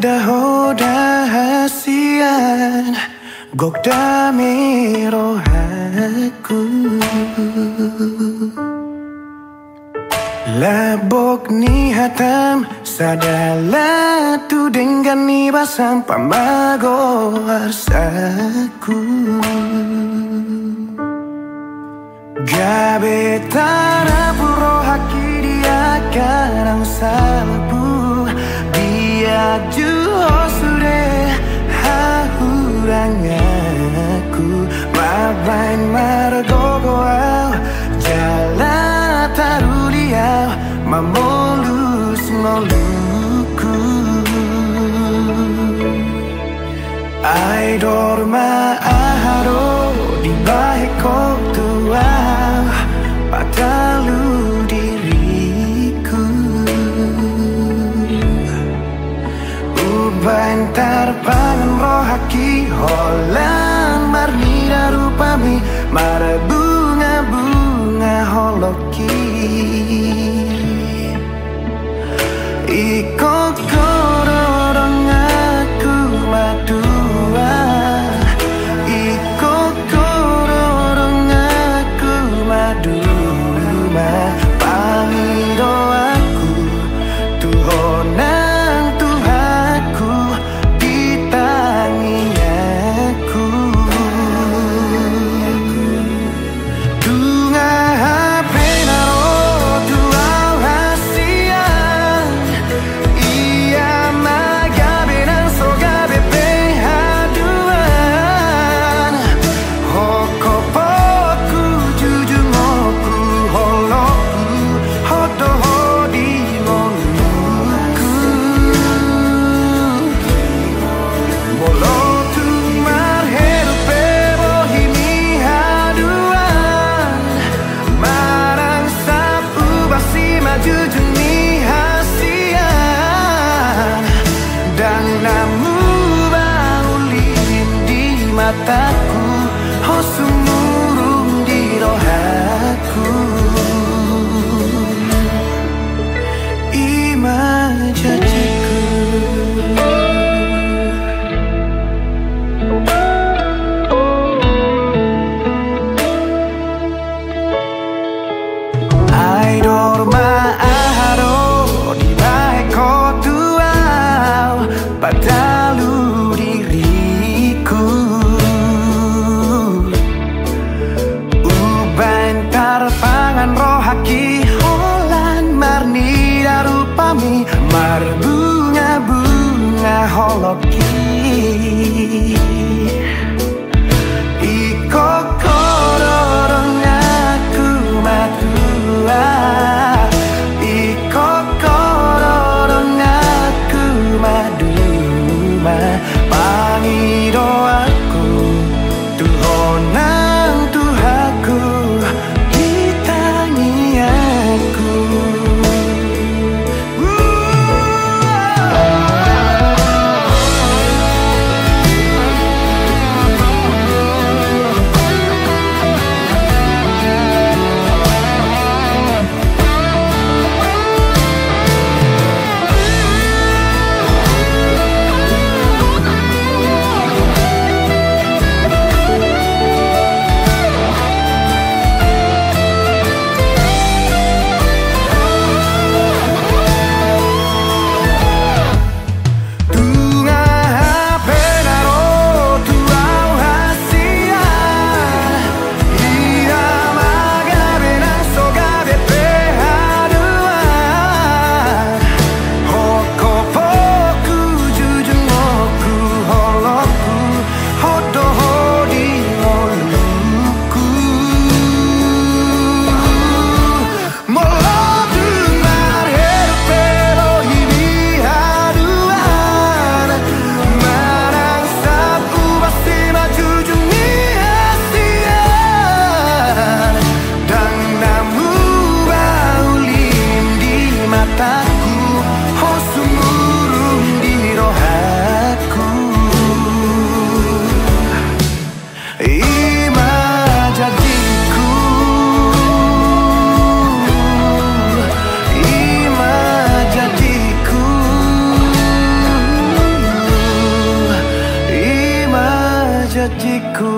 Dahoda hasian gok dami rohaku Labok ni hatam sadala tu dengan ni basam pamago arsaku Gabe tara puro haki dia karang salbu Dia juho sure hahurangaku Mabain margogoau Jala taruliau Mamolus moluku Ai dorma aharo di bahiko tua Patalu diriku Ubantar pangan rohaki Holan marnida rupami Mara bunga-bunga holoki Iko kororong aku madua Iko kororong aku maduma Pamido aku Tuhonan Tuhaku Ditangiaku Tunga hapenaro tuau hasian Ia magabe dan sogabe pehaduan Hokopoku jujungoku holoku Hodoho di moluku Molotu marherupe bohimi haduan Marang sapu basi maju juni hasian Dan namu baulin di mataku Hosumurung di rohaku Ima janjiku Ai dorma aharo di baheko tuau Padalu diriku janjiku.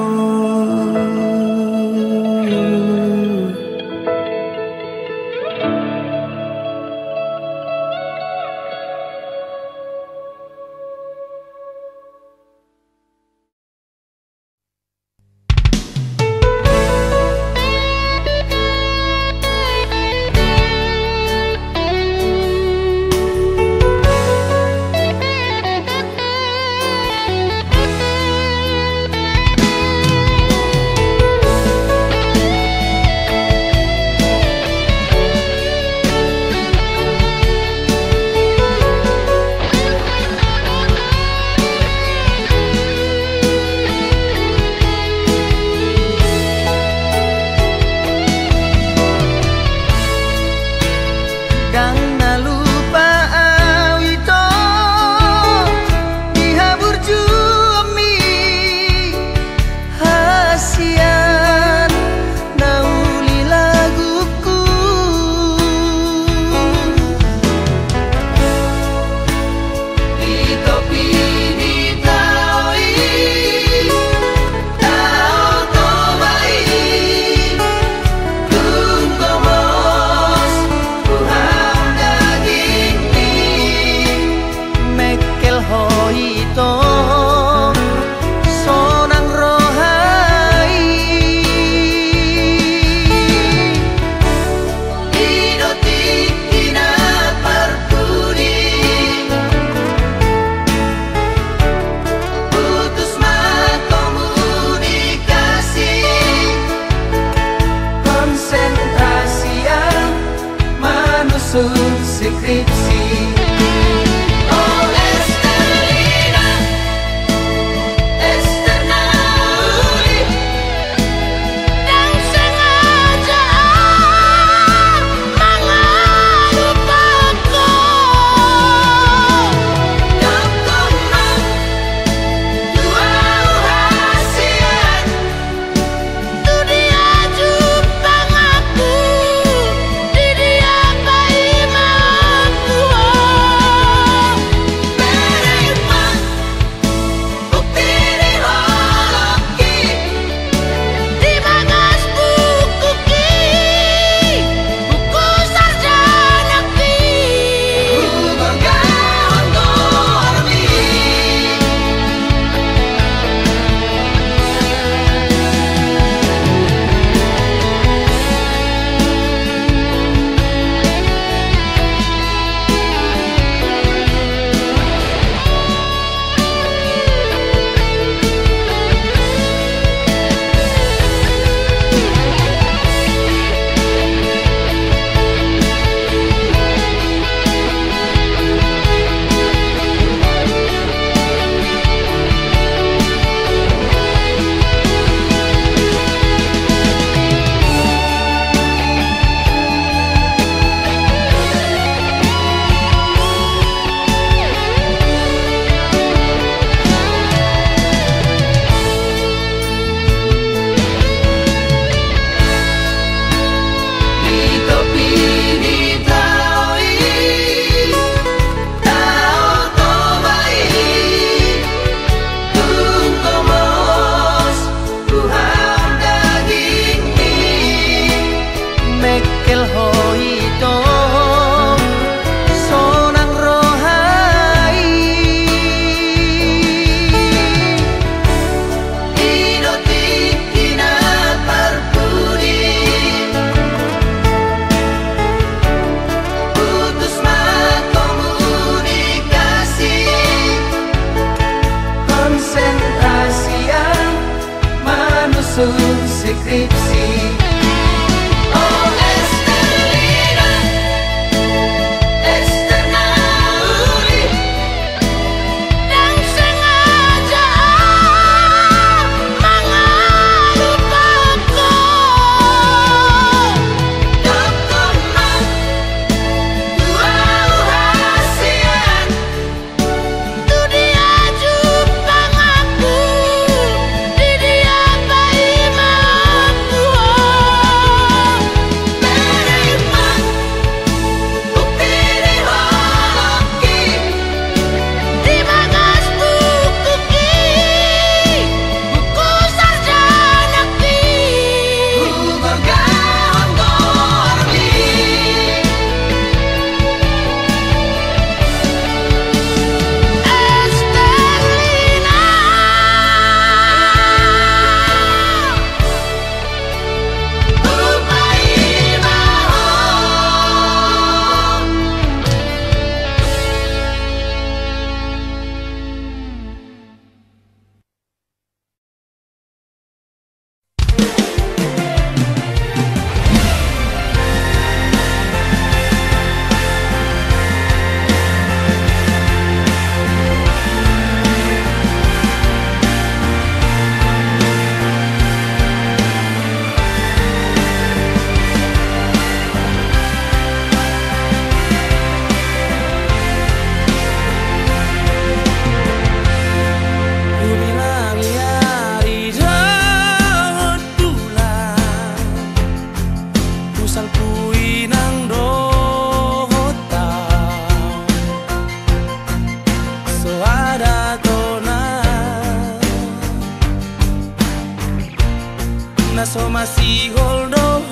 naso masih holdo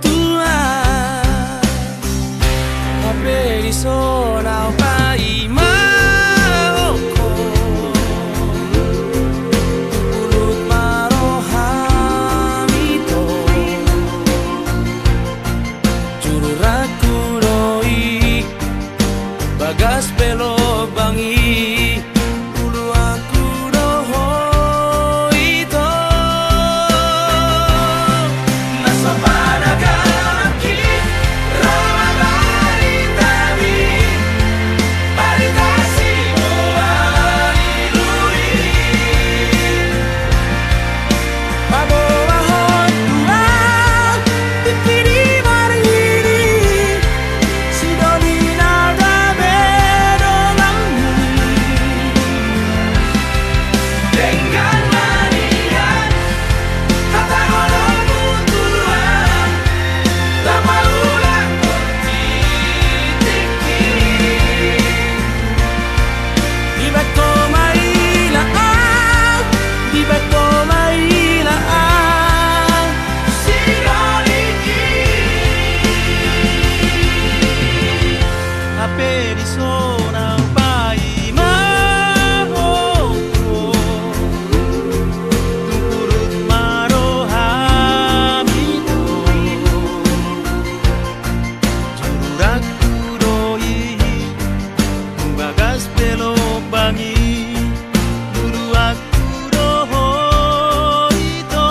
tua hape di sona pai maoko ulut marohamito juru raku doi bagas pelo bangi ulu aku doho ito naso panagaki rama baritami baritasi moali lui paboa hotua pikiri mariri sidoni nada bedonganmu dengan manian kata orang mutuan lama ulang tiki di bako mailaan di bako mailaan sidoni hape di sona pai mahoko tungkurut marohamito juraku doi bagas pelo bangi dulu aku doho ito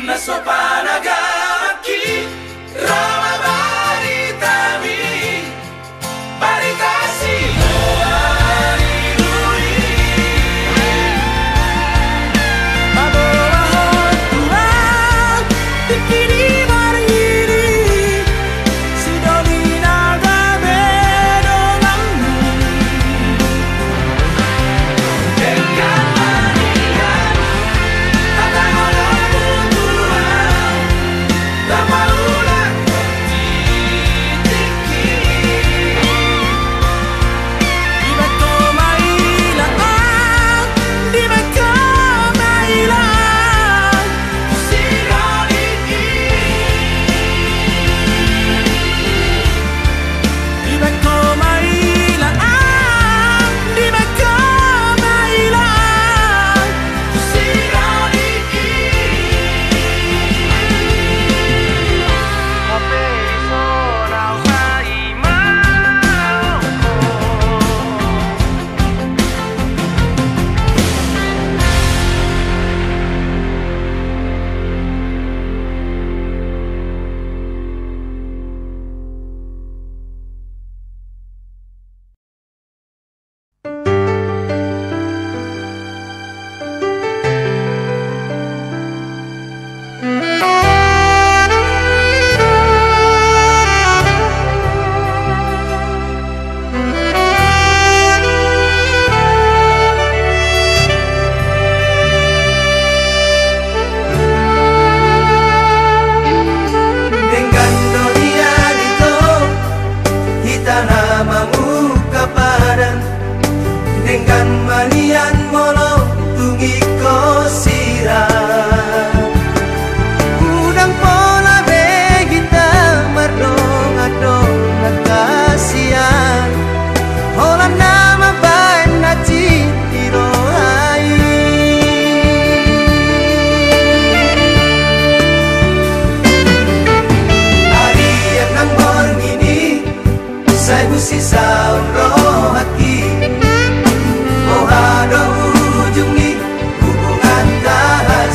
naso panagaki rama baritami baritasi moali lui paboa hotua pikiri mariri sidoni nada bedonganmu dengan manian kata orang mutuan lama ulang tiki di bako mailaan di bako mailaan sidoni di bako mailaan di bako mailaan sidoni hape sona pai maoko Dengan dunia itu kita namamu kapadan dengan manian molo tungi kosiran udang pola be kita mardong adong nakasian hola nama baik naci irohai hari yang nang borngini saya busi saun rohaki oh ada ujungi hubungan tahan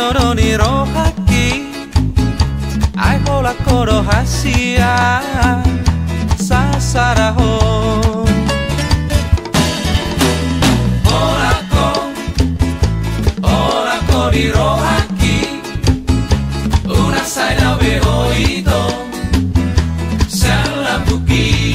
Pajoro ni rohaki ai hola koro hasia sasaraho hola ko ni rohaki una saina be oído se la buki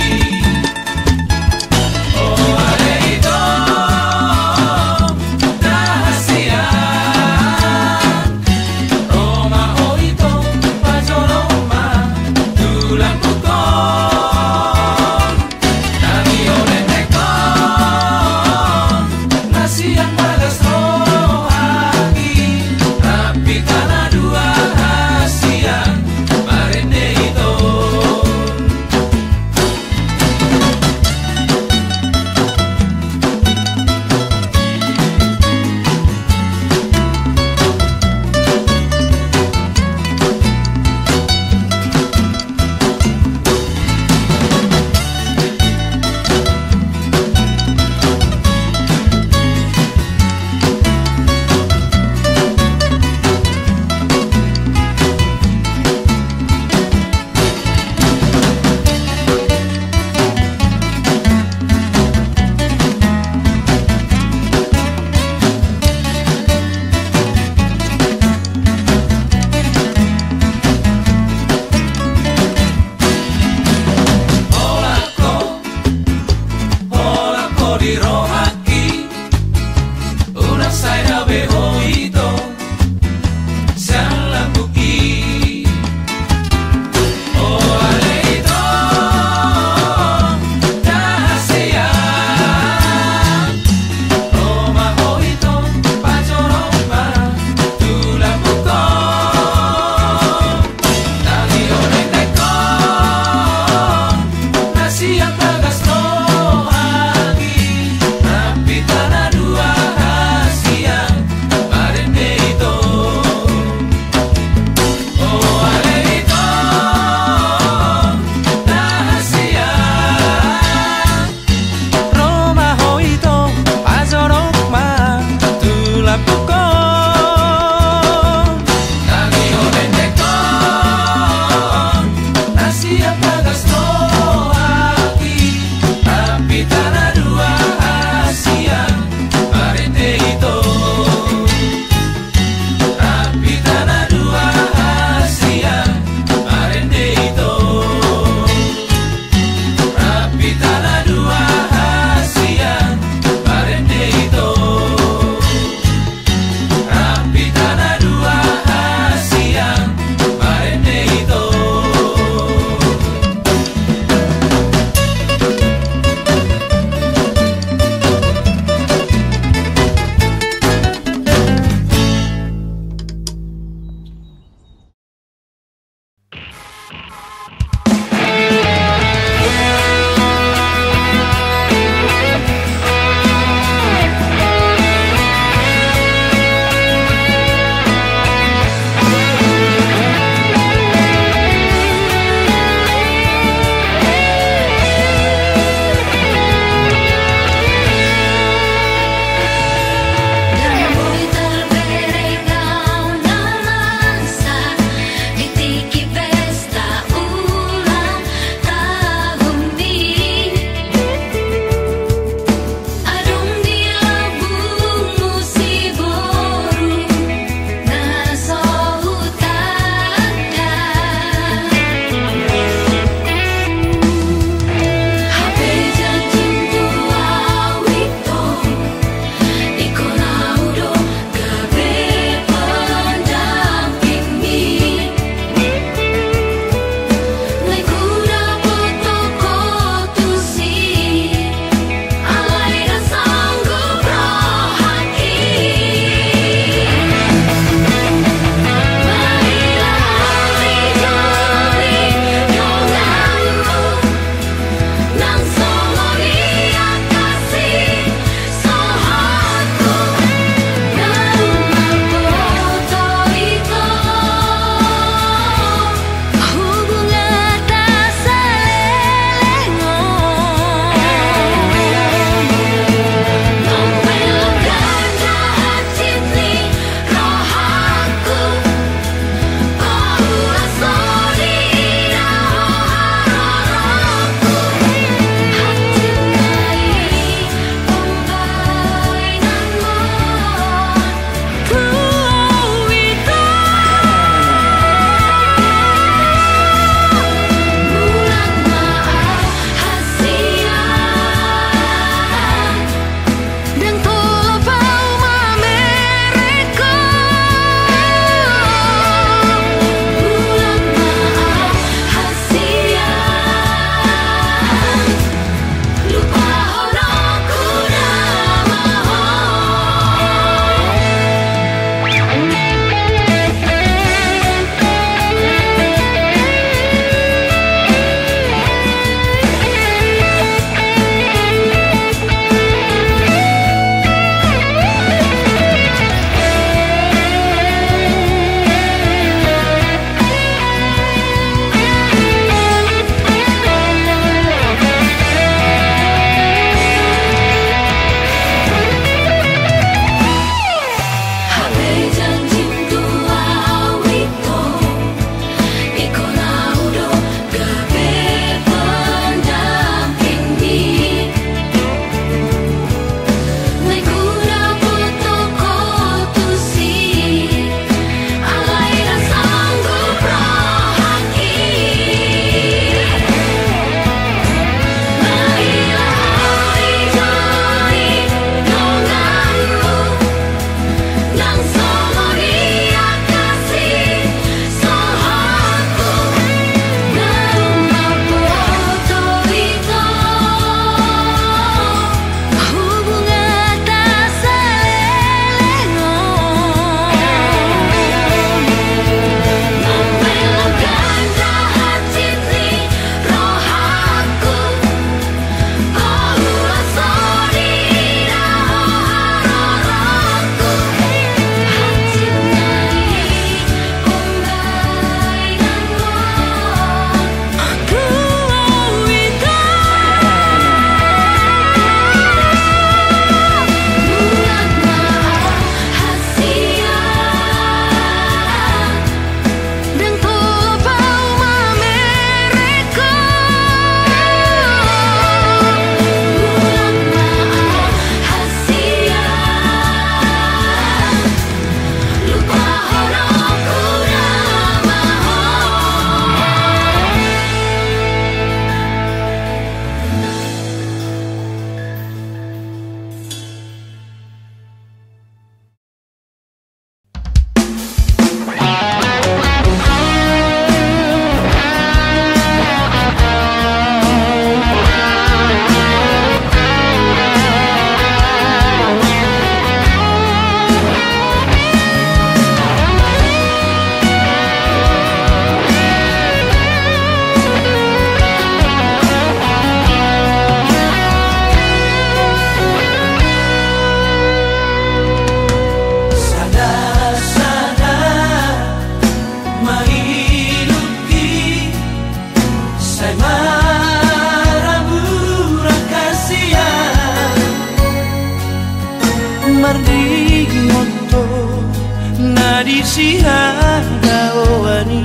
sihaga wani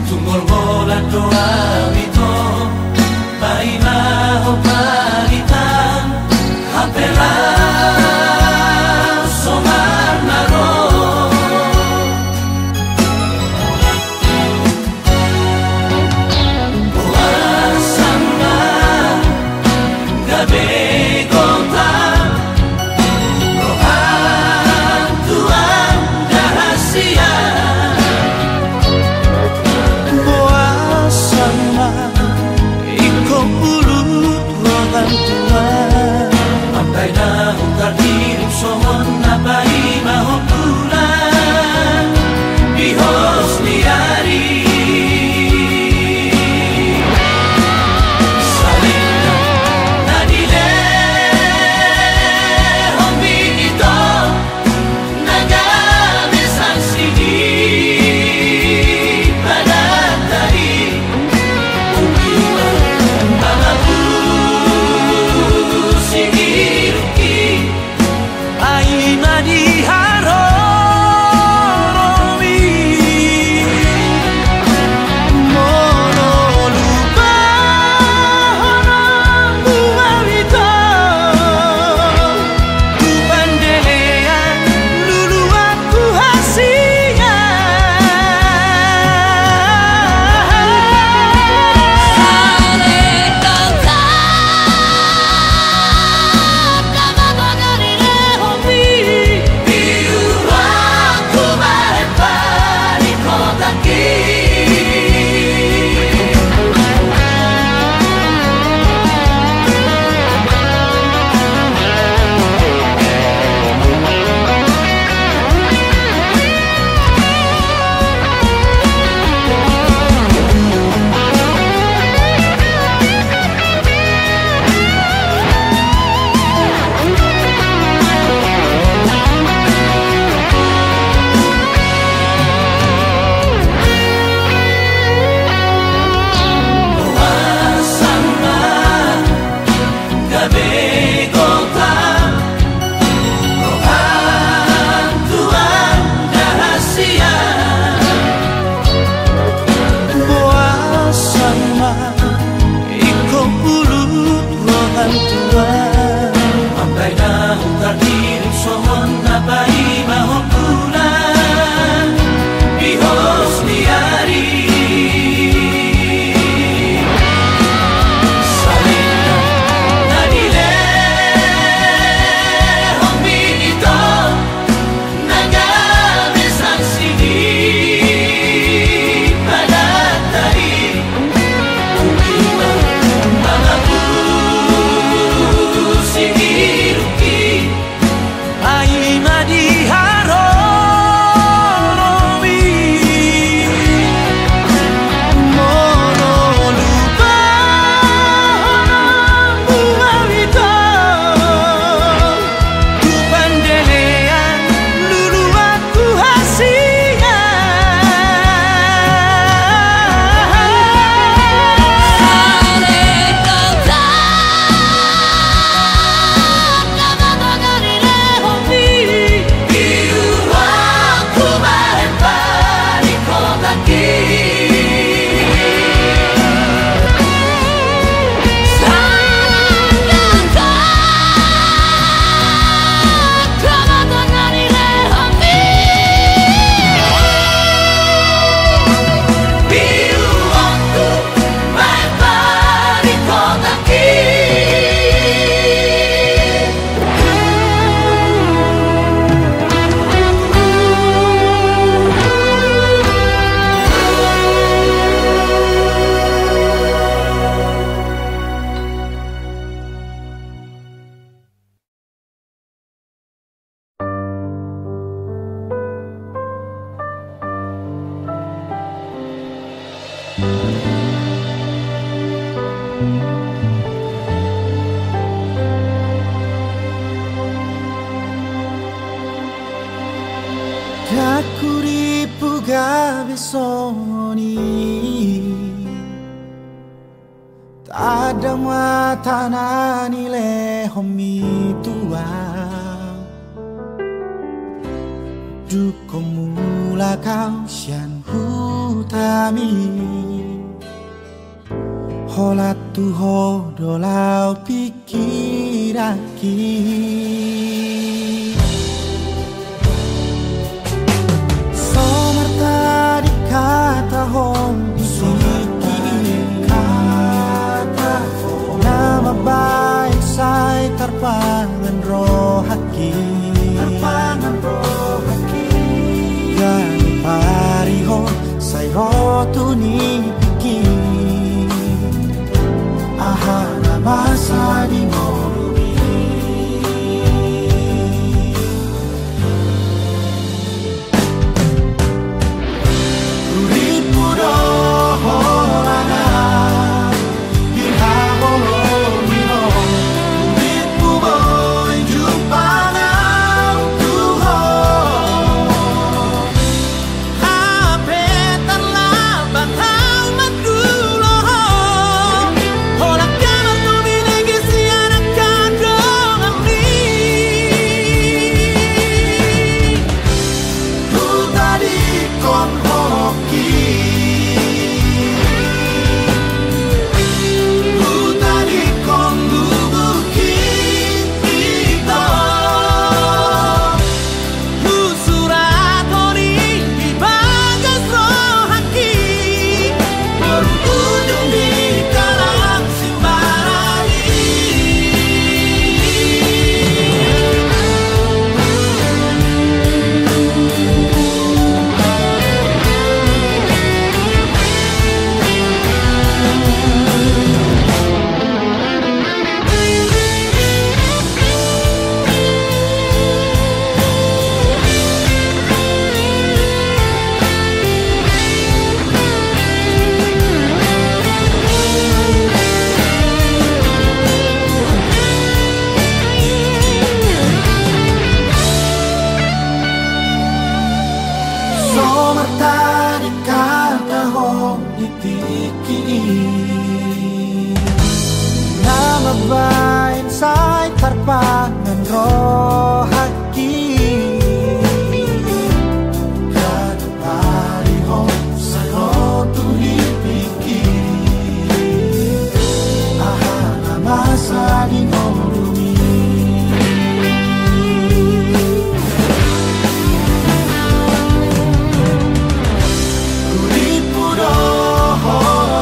tunggol bola doa wito bai maho palitan hapela somar naro boa samba gabe gota rohan tuan rahasia boa samba iko pulut rohan tuan sampai dah ukar hidup sohon nabai mahon pulang di hosni hari Dakuripu gabe soni Tada matanani le homi tua Dukomu Ula kau sian hutami Hola tu hodolau pikiraki Somarta di kata hong Nama baik saya terpangan rohaki Gani pariho saya rotu ni pikir Aha nama sa di morumi Uripu doholana Nama baik saya terpangan rohaki Kadu pariho saya rotu dipikir Aha nama sa di morumi Uripu doholana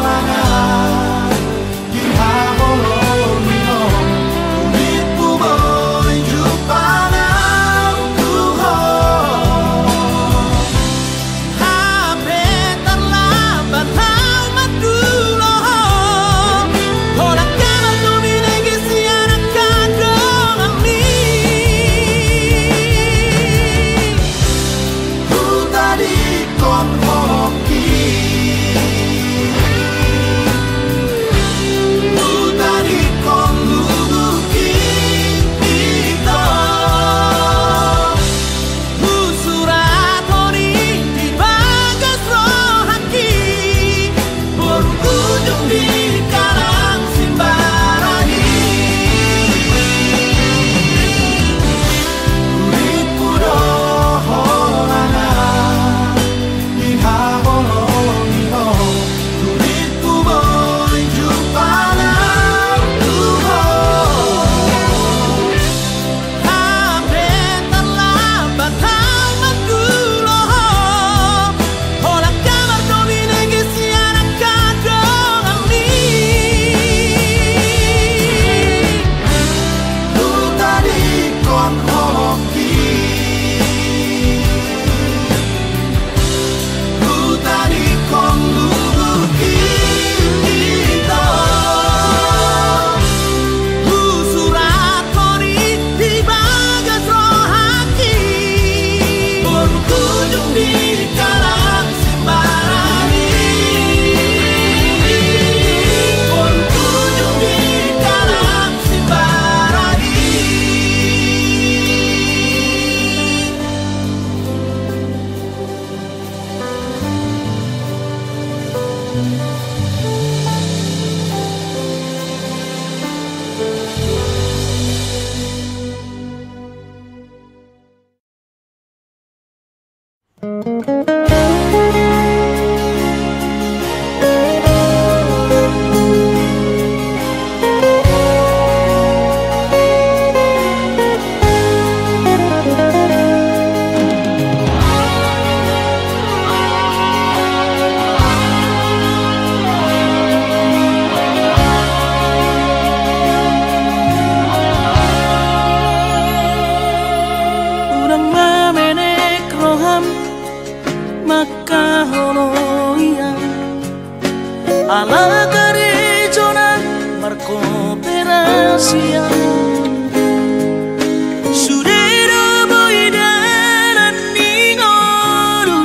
Thank you. alla careggiona marco perasia sudero boidaran ningoru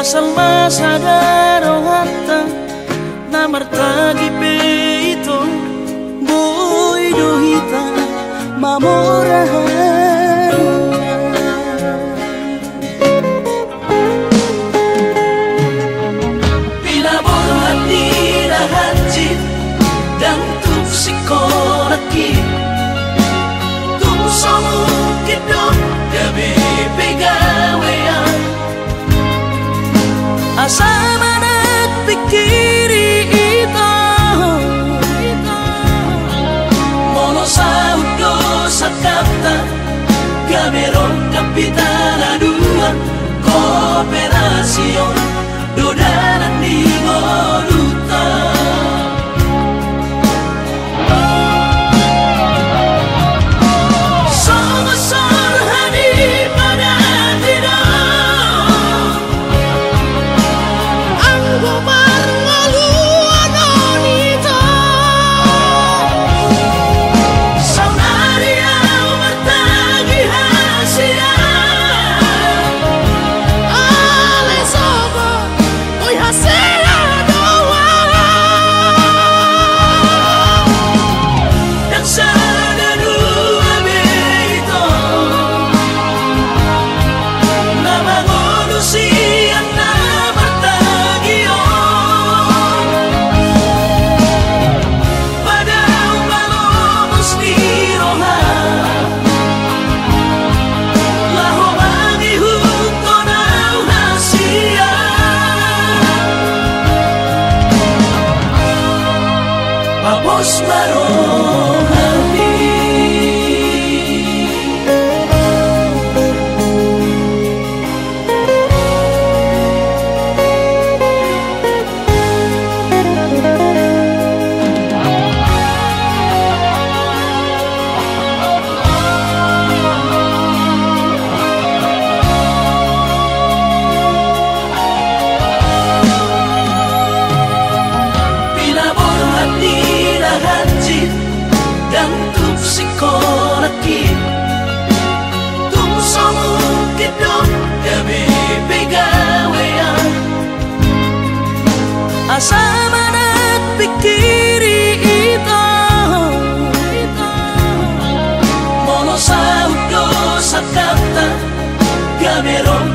asal masadaro hatta namartagi peito boido hita mamorahan dan tuk sikoraki tuk somu kidok gabe pegawean asa manak pikiri ito mono saudo sakapta gaberon kapitana dua kooperasion dodanan di Goluta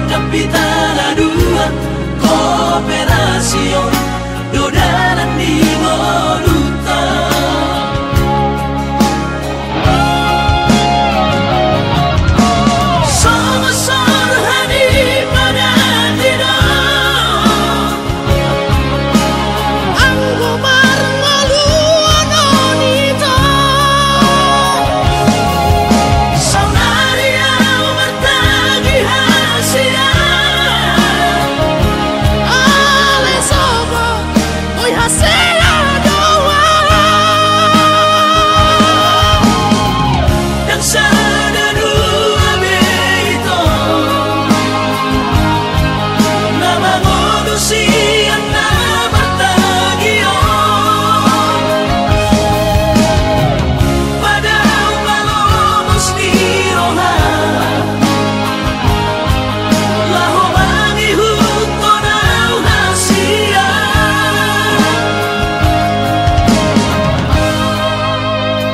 Kapitana dua kooperasion dodanan di Goluta Sama-sama hadir pada tidak Anggo bareng maluan onita Saunaria bertagi hasil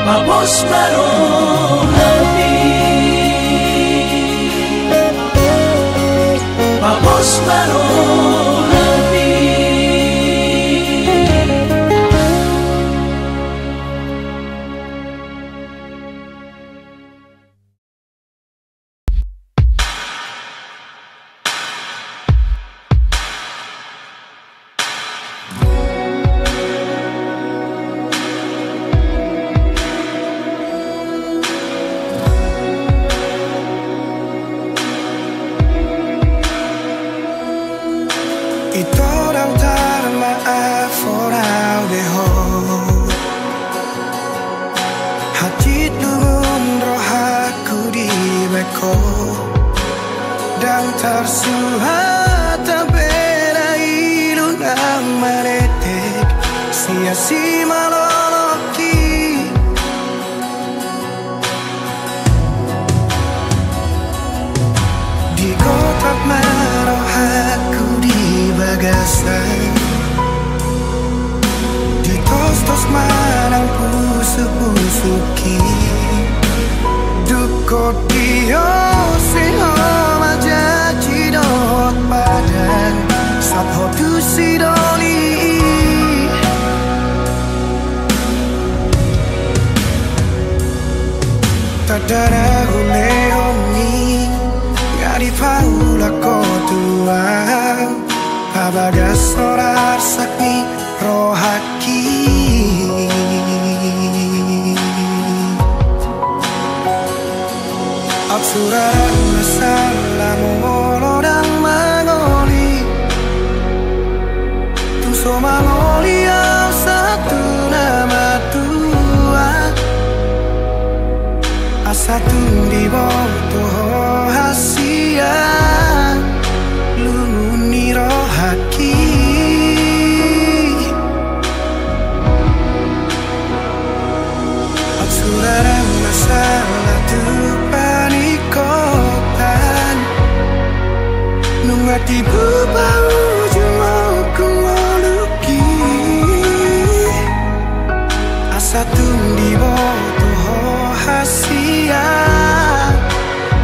Papos baru hati Papos baru hati Dan tersuhat tak bela iluna si maloloki di kotak maroh aku di bagasan di tos-tos manang pusuk-pusuki dukot dio seho majaji dot badan sapho tu sidoni tadara huleoni ngari paula kotua pabagas sorar sakni rohaki Absurang masalah molodang mangoli Tuso mangoli yang satu nama tua Asatu di bawah hasia Lumuni rohaki Absurang masalah tuh panikotan Nungati bubau jumau kumoluki Asatun di bawah hasia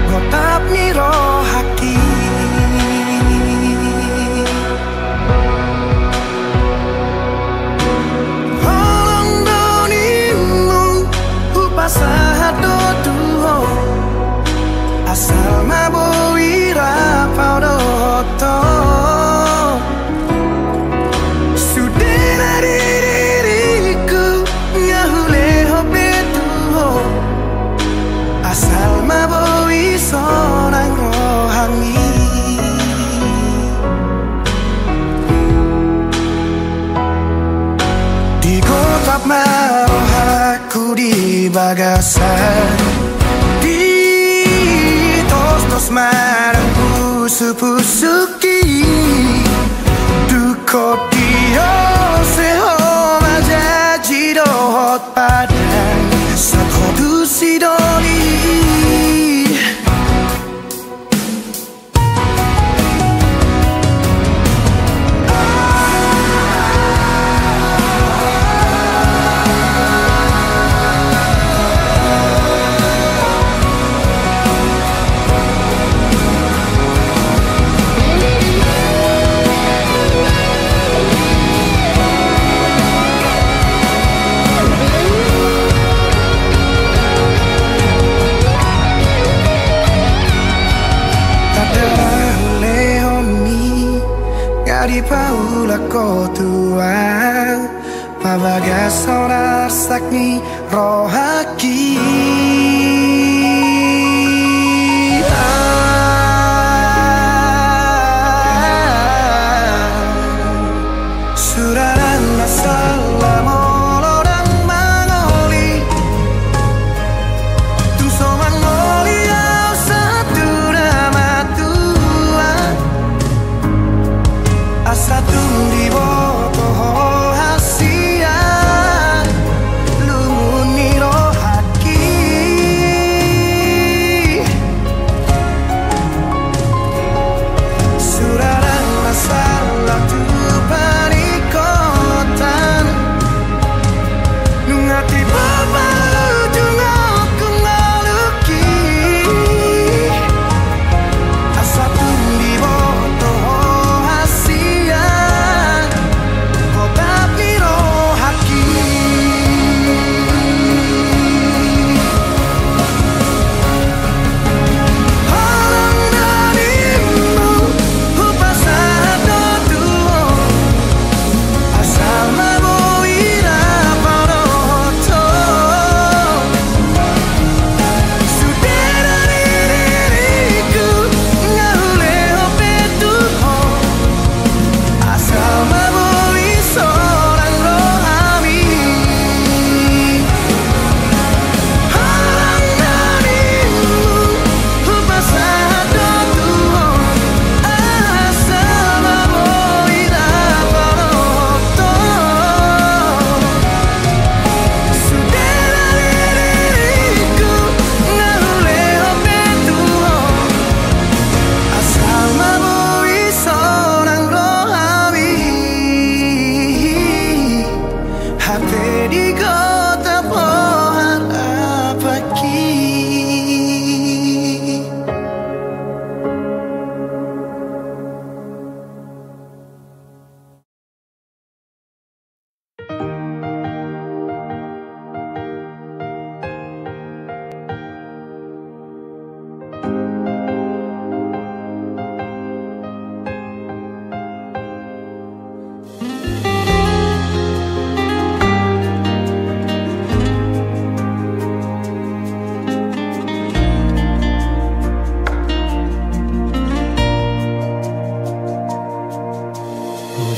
Gotap ni rohaki Holong donimu upasahat dotuho Asal mabui rapau doto Sudena diriku ngahule hobetuho Asal mabui sonang rohangi Di kotak maroh aku di bagasan Tos marang pusu-pusuki Dukot dio seho majaji dohot padang Sakho tu sidoni Di paula kotua Pabagas sonar sakni rohaki Suraran masalah molodang mangoli Tuso mangoli au satu nama tua Asatu di bawah hasia lumuni rohaki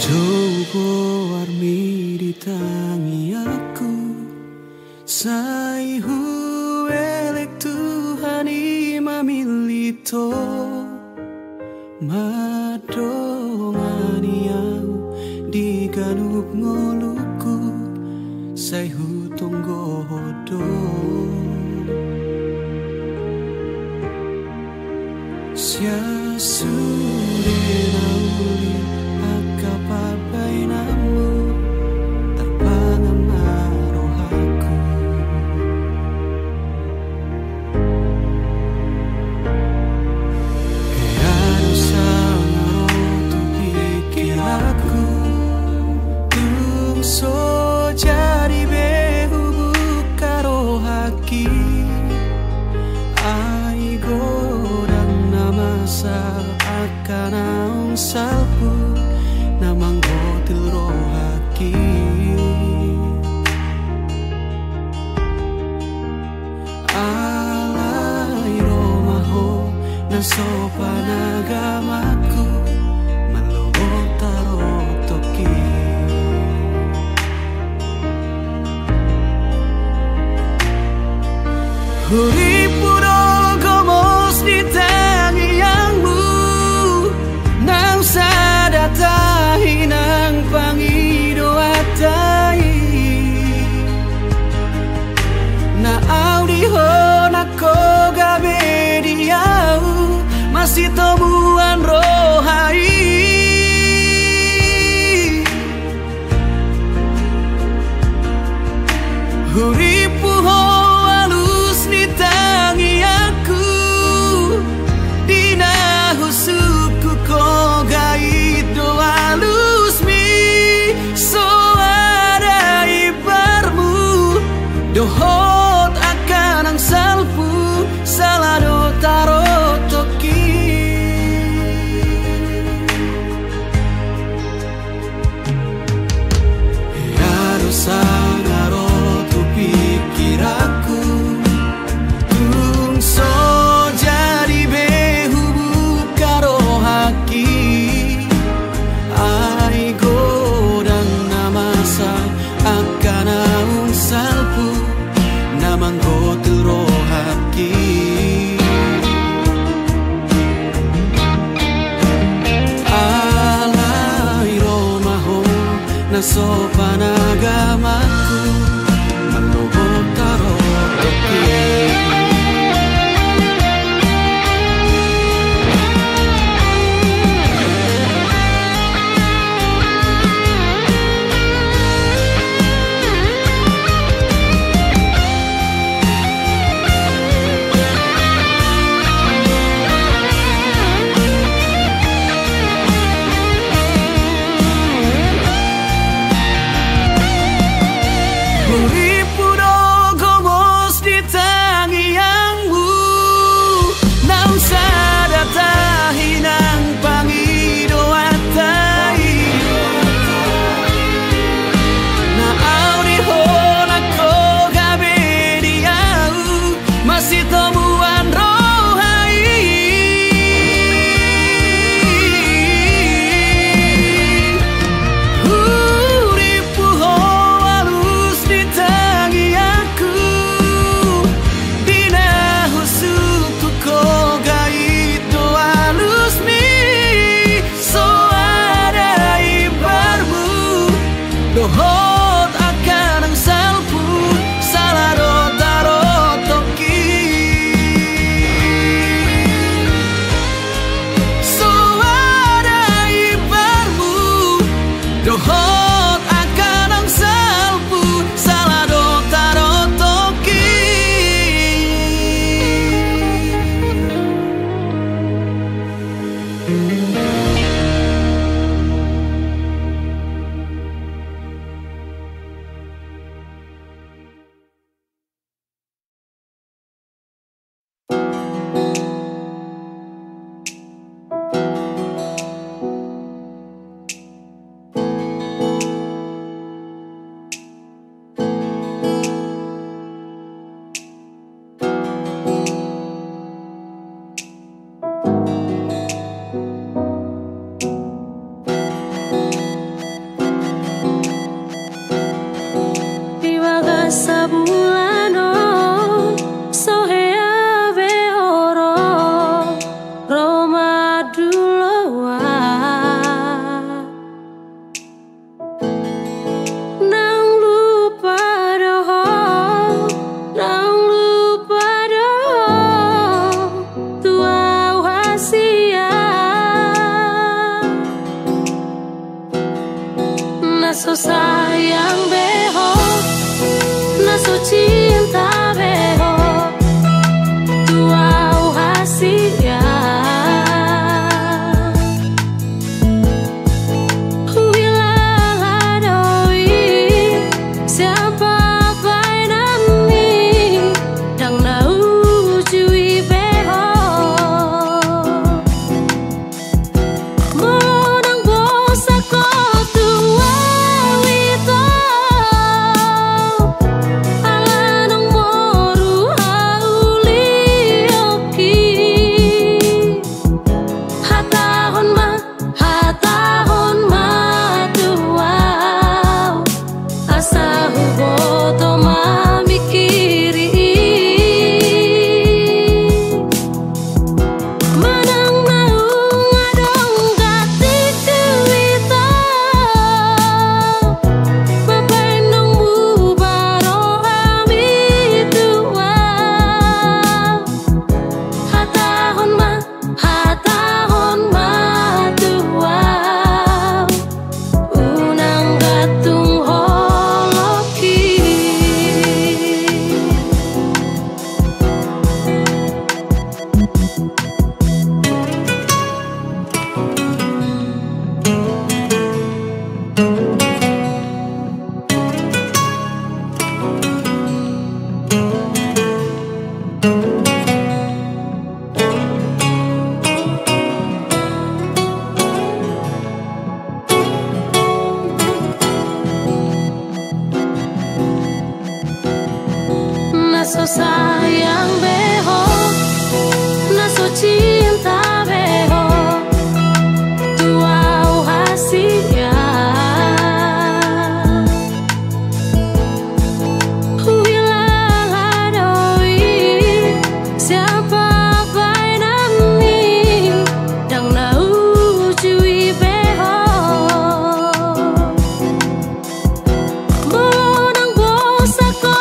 Coba warmi ditangi aku Sai huelek Tuhan imamilito Madongani au diganup ngoluku Sai hutunggo hodo Sia sude nauli akapapai namu terpangan marohaku Keanu sangaro tu pikir aku Tungso jadi behu buka rohaki Aigo akan naung salpu namang gotil rohaki alai romaho nasopan agamaku malobot tarotoki Huripuro gomos ditangi yangmu Nang sadatahi nang pangido atai Na audiho na kogabe diau Masih temuan rohai Huripuho alus nitangi aku Dina husuku kogai doa lusmi So ada ibarmu Dohot akan ang salpu Salado tarotoki Harus sangaro tu pikir aku Tungso jadi behu buka rohaki Ai godang namasa akan naung salpu Namang gotil rohaki Alai romaho nasopan agamaku Malobot tarotoki naso sayang beho, naso cinta beho, tuau hasia. Naso sayang beho, naso cinta beho, tuau hasia. Wilalah doi siapa pai nami dang nau cui beho. Bolong bosa ko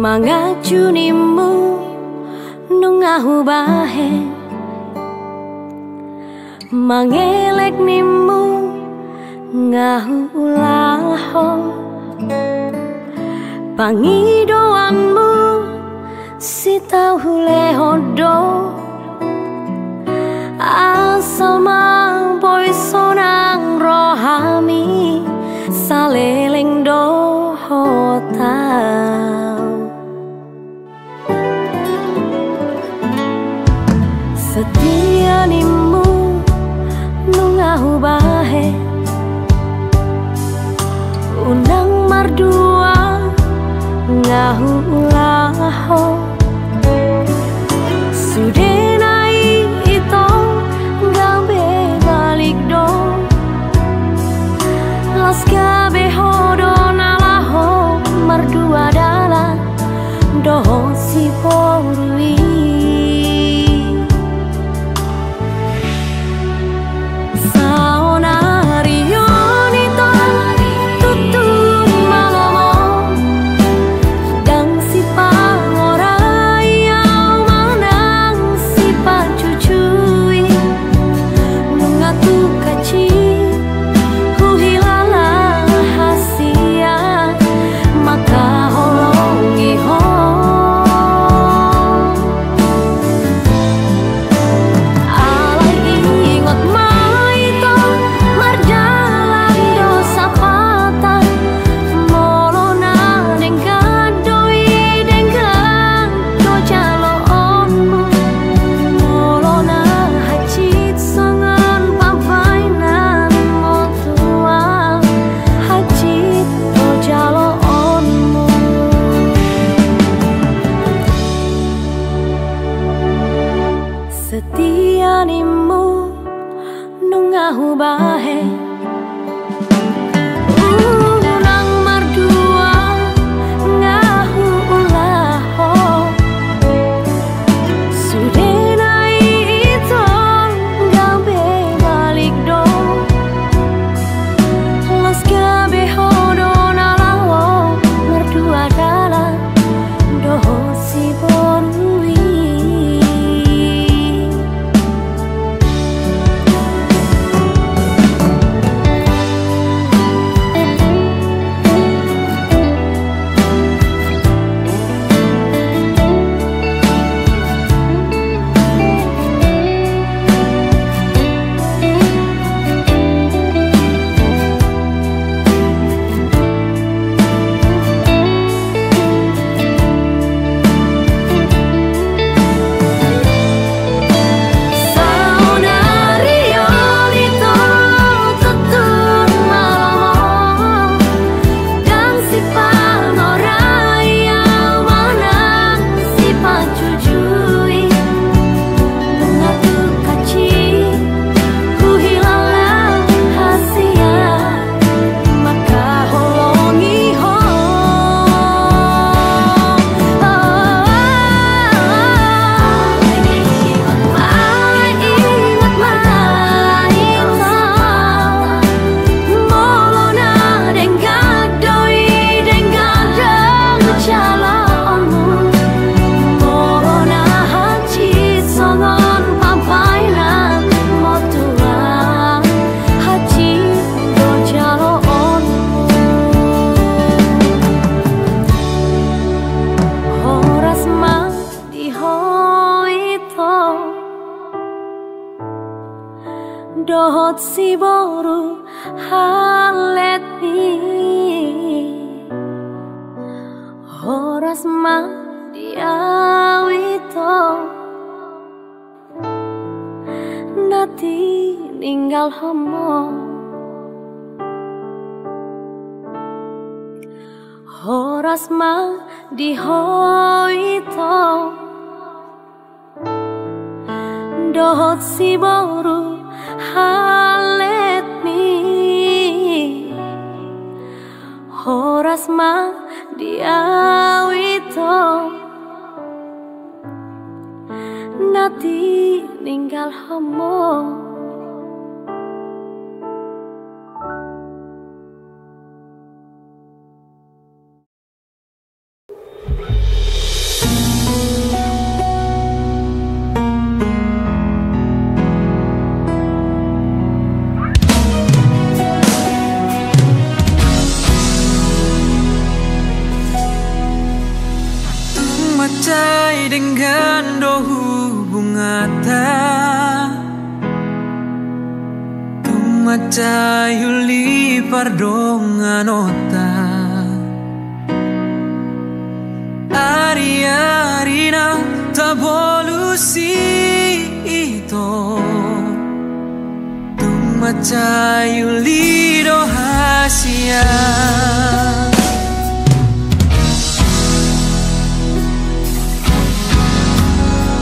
mangacunimu nungahu bahe, mangelek nimu ngahu ulaho, pangidoanmu si tahu lehodo, asal boy sonang rohami saleleng dohota. Setia nimu nungahu bahe, unang mardua ngahu ulaho, sudenai ito gabe balik do, las gabe hodo nalaho mardua dala doho si porui. dohot si boru halet mi horas ma diawito nati ninggal homo horas ma dihoito dohot si boru halet mi horas ma diawito nati ninggal homo Macai dengan dohu bunga ta Tung macai yuli pardongan ota Ari-ari na tabolusi ito Tung macai yuli dohasia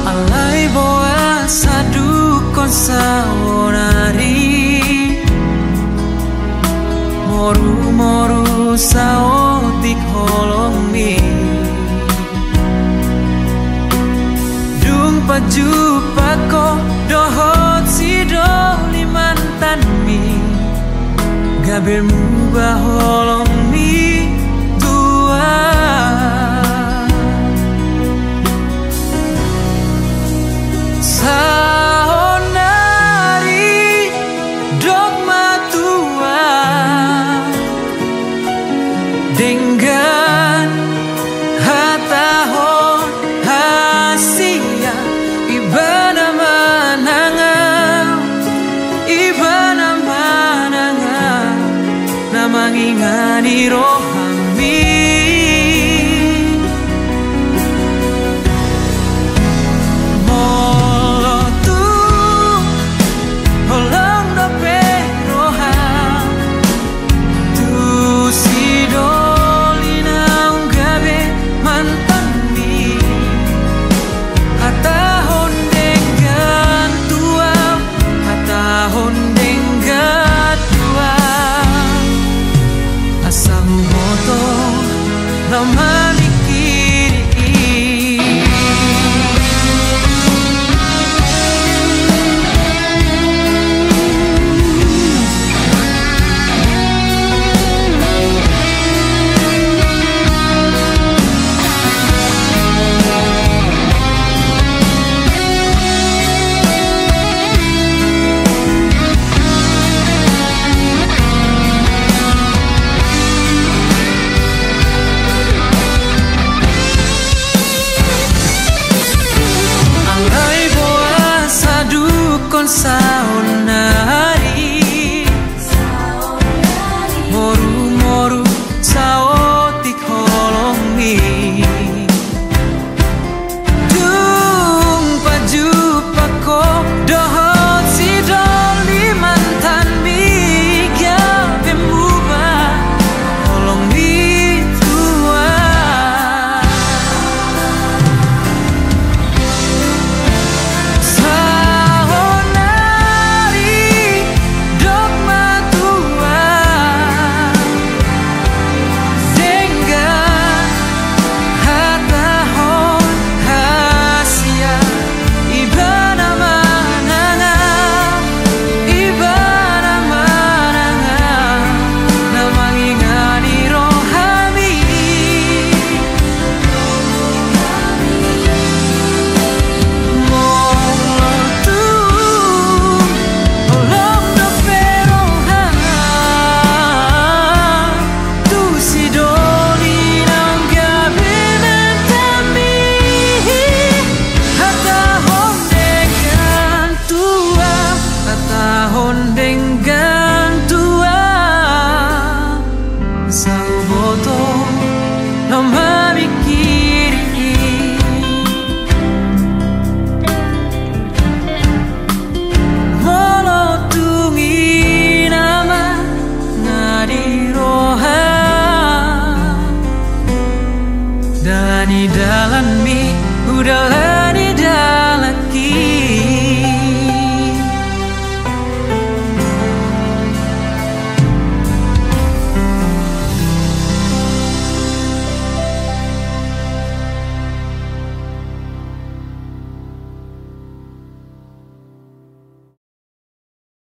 Alai boa sadu konsawonari Moru-moru saotik holongmi Dung paju pako dohot si doli mantanmi Gabirmu baholongmi tua Saonari dogma tua dengan hatahon hasia ibana mananga namangingani rohami Sauboto nama mikiri molotungi nama ngadiroha Dani dalan mi udah